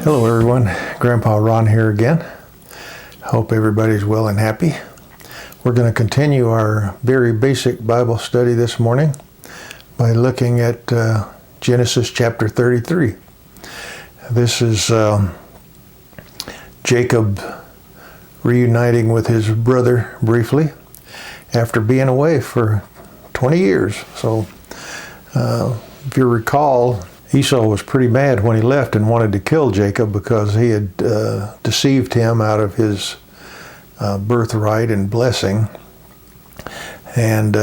Hello everyone, Grandpa Ron here again. Hope everybody's well and happy. We're going to continue our very basic Bible study this morning by looking at Genesis chapter 33. This is Jacob reuniting with his brother briefly after being away for 20 years. So if you recall, Esau was pretty mad when he left and wanted to kill Jacob because he had deceived him out of his birthright and blessing. And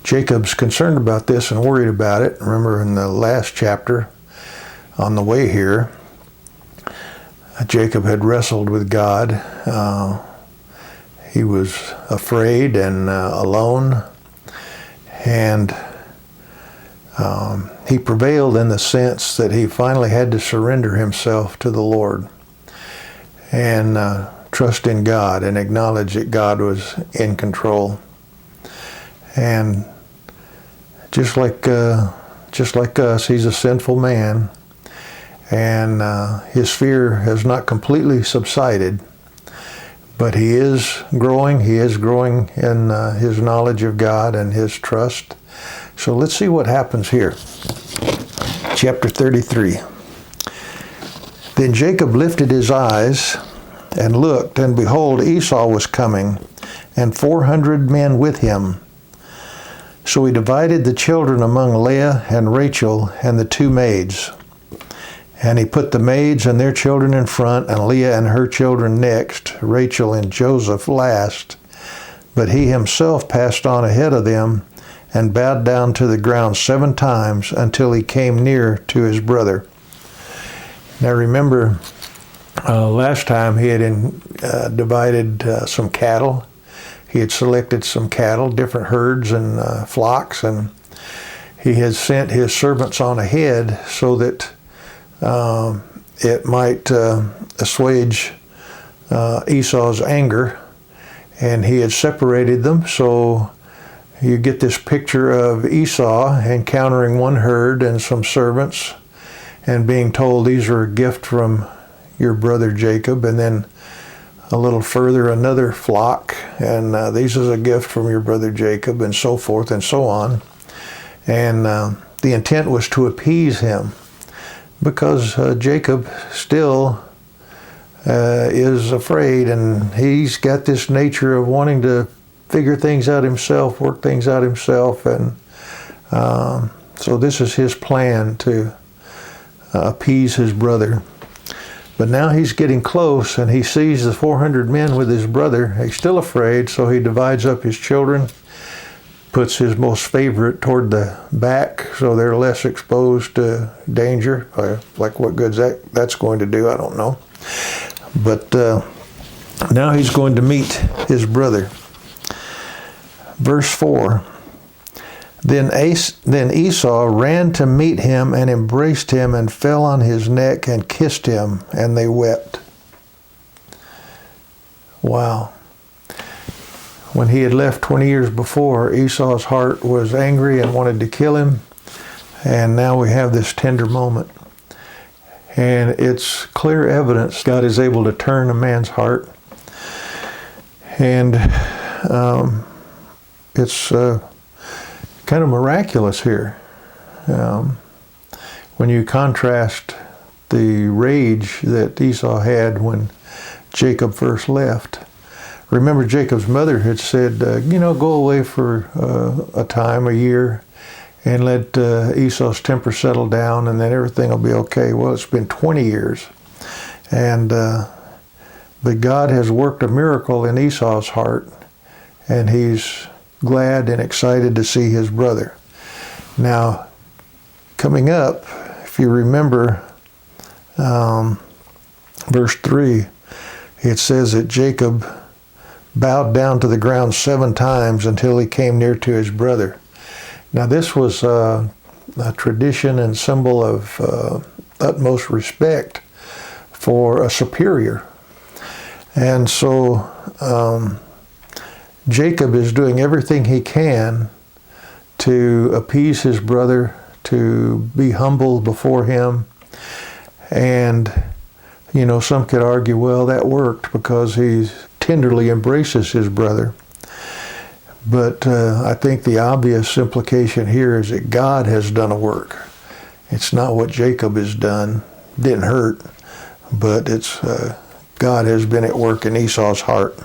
Jacob's concerned about this and worried about it. Remember in the last chapter, on the way here, Jacob had wrestled with God. He was afraid and alone. And he prevailed in the sense that he finally had to surrender himself to the Lord and trust in God and acknowledge that God was in control. And just like us, he's a sinful man, and his fear has not completely subsided, but he is growing. He is growing in his knowledge of God and his trust. So let's see what happens here. Chapter 33. Then Jacob lifted his eyes and looked, and behold, Esau was coming, and 400 men with him. So he divided the children among Leah and Rachel and the two maids. And he put the maids and their children in front, and Leah and her children next, Rachel and Joseph last. But he himself passed on ahead of them, and bowed down to the ground 7 times until he came near to his brother. Now remember, last time he had divided some cattle. He had selected some cattle, different herds and flocks, and he had sent his servants on ahead so that it might assuage Esau's anger, and he had separated them. So you get this picture of Esau encountering one herd and some servants and being told these are a gift from your brother Jacob, and then a little further another flock, and these is a gift from your brother Jacob, and so forth and so on. And the intent was to appease him because Jacob still is afraid, and he's got this nature of wanting to figure things out himself, work things out himself, and so this is his plan to appease his brother. But now he's getting close, and he sees the 400 men with his brother. He's still afraid, so he divides up his children, puts his most favorite toward the back so they're less exposed to danger. Like what good's that's going to do, I don't know. But now he's going to meet his brother. Verse 4, Then Esau ran to meet him and embraced him and fell on his neck and kissed him, and they wept. Wow. When he had left 20 years before, Esau's heart was angry and wanted to kill him, and now we have this tender moment. And it's clear evidence God is able to turn a man's heart. And it's kind of miraculous here. When you contrast the rage that Esau had when Jacob first left. Remember, Jacob's mother had said, go away for a time, a year, and let Esau's temper settle down, and then everything will be okay. Well, it's been 20 years. And but God has worked a miracle in Esau's heart, and he's glad and excited to see his brother. Now, coming up, if you remember verse 3, it says that Jacob bowed down to the ground 7 times until he came near to his brother. Now this was a tradition and symbol of utmost respect for a superior. And so Jacob is doing everything he can to appease his brother, to be humble before him, And, some could argue, well, that worked because he tenderly embraces his brother. But I think the obvious implication here is that God has done a work. It's not what Jacob has done. Didn't hurt, but it's God has been at work in Esau's heart.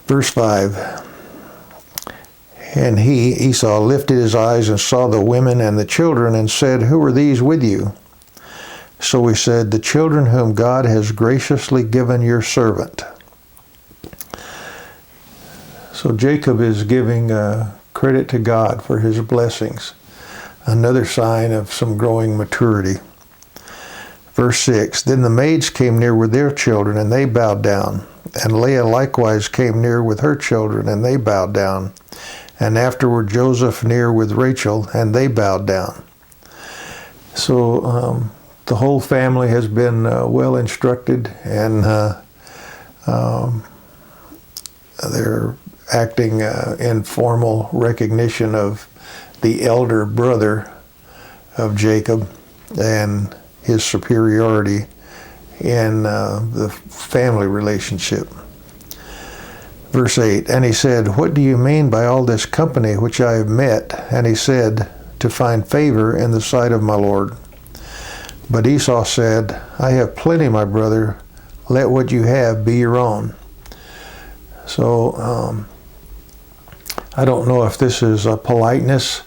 Verse 5. And he, Esau, lifted his eyes and saw the women and the children and said, "Who are these with you?" So he said, "The children whom God has graciously given your servant." So Jacob is giving credit to God for his blessings. Another sign of some growing maturity. Verse 6, Then the maids came near with their children, and they bowed down. And Leah likewise came near with her children, and they bowed down. And afterward Joseph near with Rachel, and they bowed down. So the whole family has been well instructed, and they're acting in formal recognition of the elder brother of Jacob and his superiority in the family relationship. Verse 8, And he said, What do you mean by all this company which I have met? And he said, To find favor in the sight of my Lord. But Esau said, I have plenty, my brother. Let what you have be your own. So, I don't know if this is a politeness.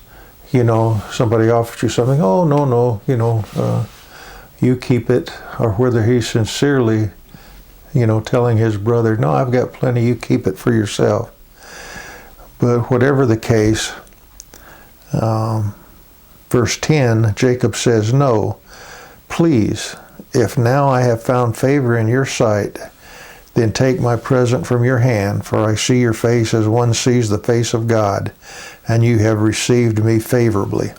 Somebody offers you something, oh, no, you keep it. Or whether he's sincerely, telling his brother, no, I've got plenty, you keep it for yourself. But whatever the case, verse 10, Jacob says, No, please, if now I have found favor in your sight, then take my present from your hand, for I see your face as one sees the face of God, and you have received me favorably.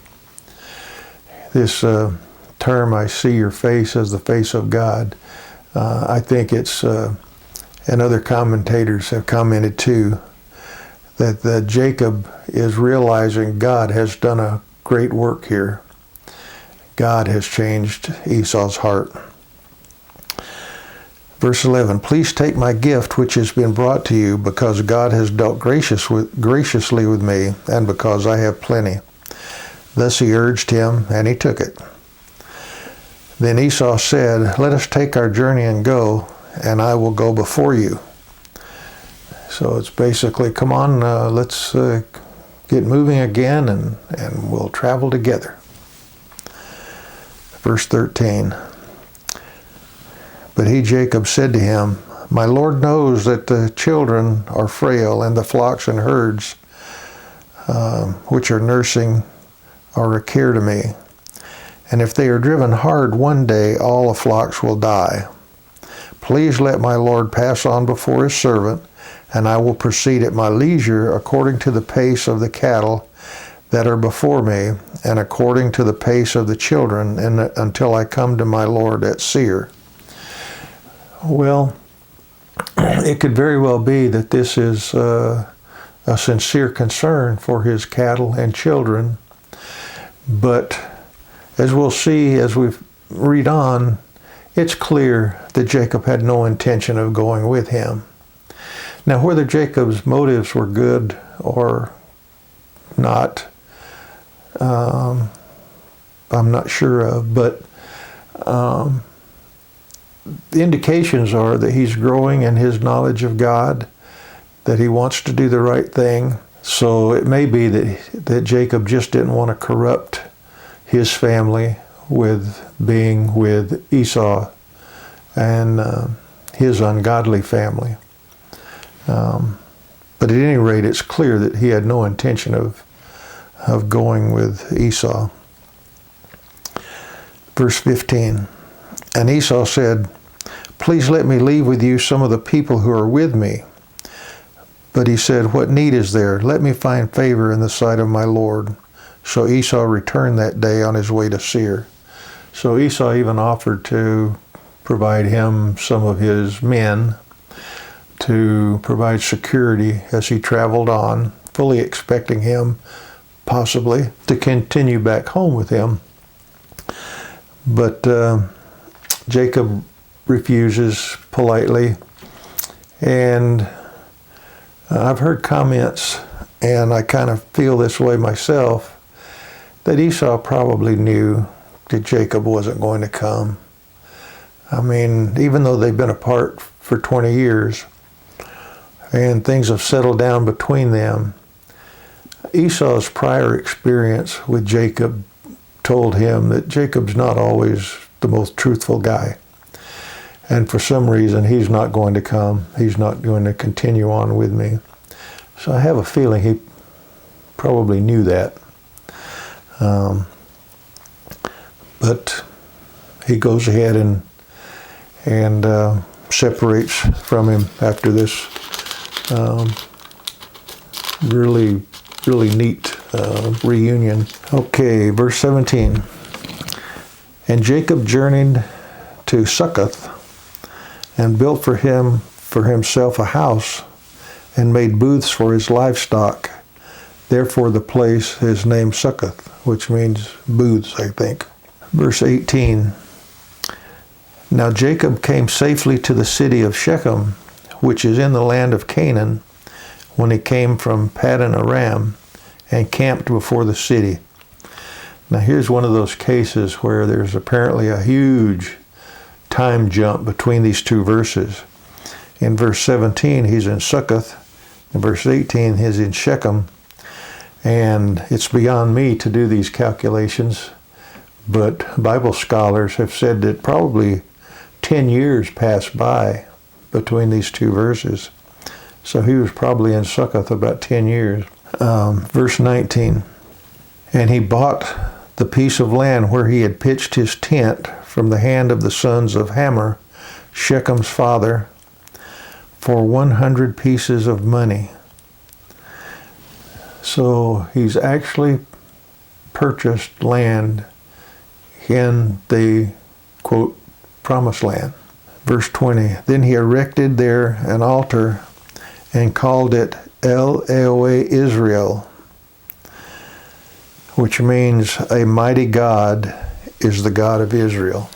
This term, I see your face as the face of God, I think it's, and other commentators have commented too, that Jacob is realizing God has done a great work here. God has changed Esau's heart. Verse 11, Please take my gift which has been brought to you, because God has dealt graciously with me, and because I have plenty. Thus he urged him, and he took it. Then Esau said, Let us take our journey and go, and I will go before you. So it's basically, come on, let's get moving again, and we'll travel together. Verse 13. But he, Jacob, said to him, My Lord knows that the children are frail, and the flocks and herds which are nursing are a care to me. And if they are driven hard one day, all the flocks will die. Please let my Lord pass on before his servant, and I will proceed at my leisure according to the pace of the cattle that are before me, and according to the pace of the children, until I come to my Lord at Seir. Well, it could very well be that this is a sincere concern for his cattle and children, but as we'll see as we read on, it's clear that Jacob had no intention of going with him. Now, whether Jacob's motives were good or not, I'm not sure of, but the indications are that he's growing in his knowledge of God, that he wants to do the right thing. So it may be that Jacob just didn't want to corrupt his family with being with Esau and his ungodly family. But at any rate, it's clear that he had no intention of going with Esau. Verse 15. And Esau said, Please let me leave with you some of the people who are with me. But he said, What need is there? Let me find favor in the sight of my Lord. So Esau returned that day on his way to Seir. So Esau even offered to provide him some of his men to provide security as he traveled on, fully expecting him possibly to continue back home with him. But Jacob refuses politely. And I've heard comments, and I kind of feel this way myself, that Esau probably knew that Jacob wasn't going to come. I mean, even though they've been apart for 20 years and things have settled down between them, Esau's prior experience with Jacob told him that Jacob's not always the most truthful guy. And for some reason, he's not going to come. He's not going to continue on with me. So I have a feeling he probably knew that. But he goes ahead and separates from him after this really neat reunion. Okay, verse 17. And Jacob journeyed to Succoth and built for himself a house and made booths for his livestock. Therefore the place is named Succoth, which means booths, I think. Verse 18. Now Jacob came safely to the city of Shechem, which is in the land of Canaan, when he came from Paddan Aram, and camped before the city. Now here's one of those cases where there's apparently a huge time jump between these two verses. In verse 17, he's in Succoth. In verse 18, he's in Shechem. And it's beyond me to do these calculations, but Bible scholars have said that probably 10 years passed by between these two verses. So he was probably in Succoth about 10 years. Verse 19, and he bought the piece of land where he had pitched his tent from the hand of the sons of Hamor, Shechem's father, for 100 pieces of money. So he's actually purchased land in the, quote, promised land. Verse 20, then he erected there an altar and called it El Elohe Israel, which means a mighty God is the God of Israel.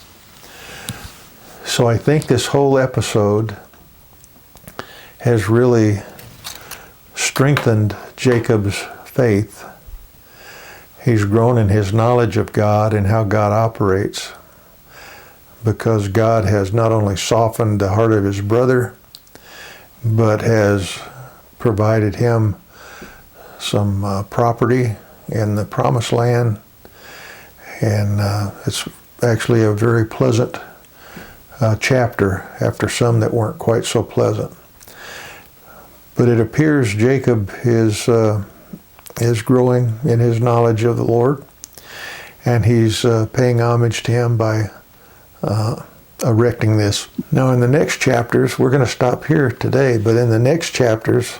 So I think this whole episode has really strengthened Jacob's faith. He's grown in his knowledge of God and how God operates, because God has not only softened the heart of his brother, but has provided him some property in the promised land. And it's actually a very pleasant chapter after some that weren't quite so pleasant. But it appears Jacob is growing in his knowledge of the Lord, and he's paying homage to him by erecting this. Now in the next chapters, we're going to stop here today, but in the next chapters,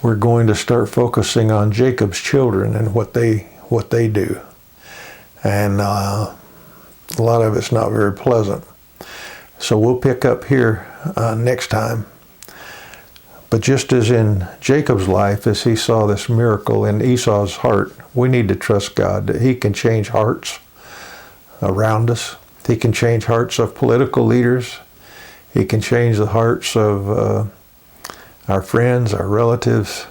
we're going to start focusing on Jacob's children and what they do. And a lot of it's not very pleasant. So we'll pick up here next time. But just as in Jacob's life, as he saw this miracle in Esau's heart, we need to trust God that he can change hearts around us. He can change hearts of political leaders. He can change the hearts of our friends, our relatives,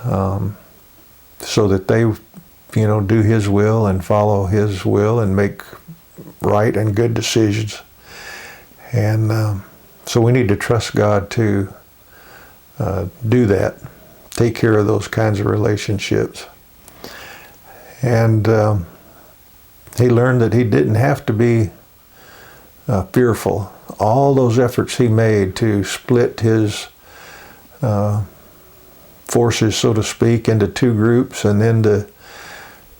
so that they, do his will and follow his will and make right and good decisions. And so we need to trust God to do that, take care of those kinds of relationships. And he learned that he didn't have to be fearful. All those efforts he made to split his forces, so to speak, into two groups, and then to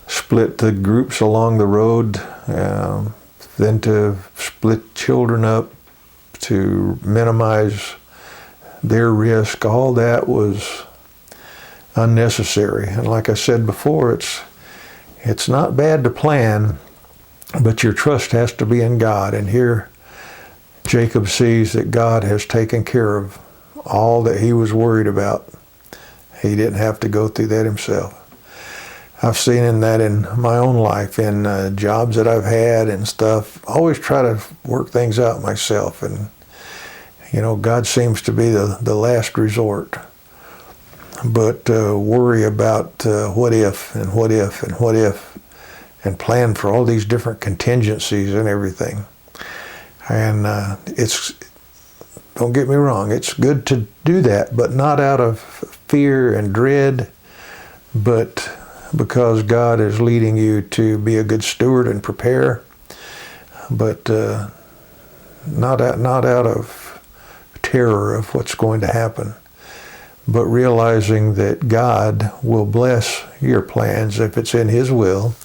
split the groups along the road, then to split children up to minimize their risk, all that was unnecessary. And like I said before, it's not bad to plan, but your trust has to be in God. And here Jacob sees that God has taken care of all that he was worried about. He didn't have to go through that himself. I've seen in that in my own life, in jobs that I've had and stuff. I always try to work things out myself, and God seems to be the last resort. But worry about what if and what if and what if, and plan for all these different contingencies and everything. And don't get me wrong, it's good to do that, but not out of fear and dread, but because God is leading you to be a good steward and prepare, but not out of terror of what's going to happen, but realizing that God will bless your plans if it's in His will,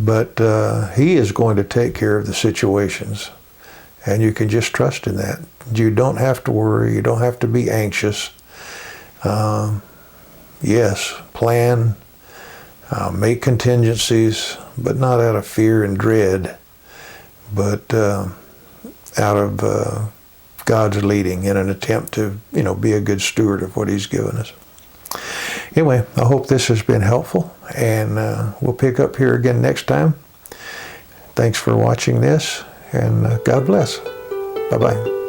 but He is going to take care of the situations, and you can just trust in that. You don't have to worry. You don't have to be anxious. Yes, plan, make contingencies, but not out of fear and dread, but out of God's leading in an attempt to, be a good steward of what He's given us. Anyway, I hope this has been helpful, and we'll pick up here again next time. Thanks for watching this, and God bless. Bye-bye.